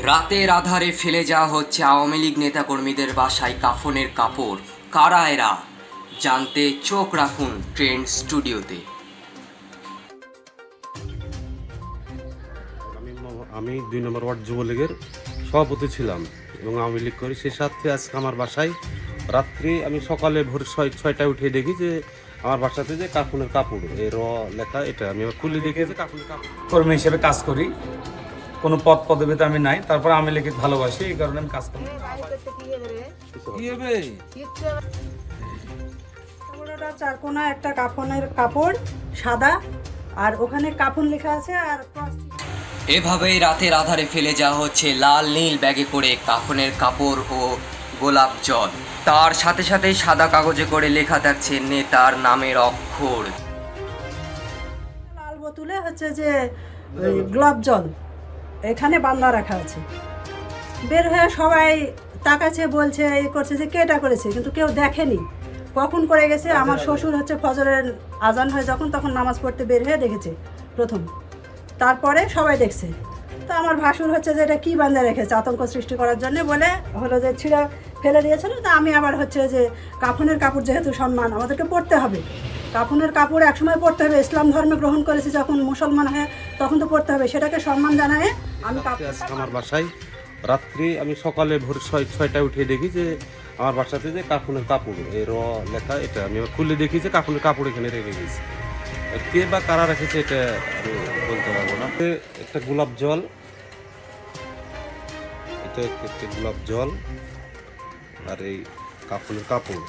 রাতের আধারে ফেলে যাওয়া হচ্ছে আওয়ামী লীগ নেতাকর্মীদের বাসায় কাফনের কাপড়। কারা এরা? জানতে চোখ রাখুন ট্রেন্ড স্টুডিওতে। আমি 2 নম্বর ওয়ার্ড যুবলীগের সভাপতি ছিলাম এবং আওয়ামী লীগ করি। সে সাথে আজকে আমার বাসায় রাত্রি আমি সকালে ভোর 6টায় উঠে দেখি যে আমার বাসাতে যে কাফনের কাপড় এই লেখা, এটা আমি খুলে দেখি যে কাফনের কাপড়। কর্মী হিসেবে কাজ করি, কোনো পদ পদবিতে আমি নাই, তারপরে আমি লেগে ভালোবাসি, এই কারণে আমি কাজ করি। চারকোনা একটা কাফনের কাপড় সাদা, আর ওখানে কাফন লেখা আছে। আর এভাবেই রাতের আধারে ফেলে যাওয়া হচ্ছে লাল নীল ব্যাগে করে কাফনের কাপড় ও গোলাপ জল। তার সাথে সাথে সাদা কাগজে করে লেখা থাকছে নেতার নামের অক্ষর। লাল বোতলে হচ্ছে যে গোলাপ জল এখানে বান্ধা রাখা আছে। বের হয়ে সবাই তাকাচ্ছে, বলছে এই করছে যে কে এটা করেছে, কিন্তু কেউ দেখেনি কখন করে গেছে। আমার শ্বশুর হচ্ছে ফজরের আজান হয় যখন, তখন নামাজ পড়তে বের হয়ে দেখেছে প্রথম, তারপরে সবাই দেখছে। তো আমার ভাসুর হচ্ছে যে এটা কী বান্ধা রেখেছে আতঙ্ক সৃষ্টি করার জন্য বলে হলো যে ছিঁড়া ফেলে দিয়েছিল। তা আমি আবার হচ্ছে যে কাফনের কাপড় যেহেতু সম্মান আমাদেরকে পরতে হবে, কাফনের কাপড় একসময় পরতে হবে, ইসলাম ধর্মে গ্রহণ করেছি যখন মুসলমান হয়ে তখন তো পরতে হবে, সেটাকে সম্মান জানায় আমি আমার বাসায় রাত্রি আমি সকালে ভোর 6টায় উঠে দেখি যে আমার বাসাতে যে কাফনের কাপড় এই লেখা, এটা আমি খুলে দেখি যে কাফনের কাপড় এখানে রেখে গেছি। কে বা কারা রেখেছে এটা আমি বলতে পারবো না। একটা গোলাপ জল, এটা একটা গোলাপ জল আর এই কাফনের কাপড়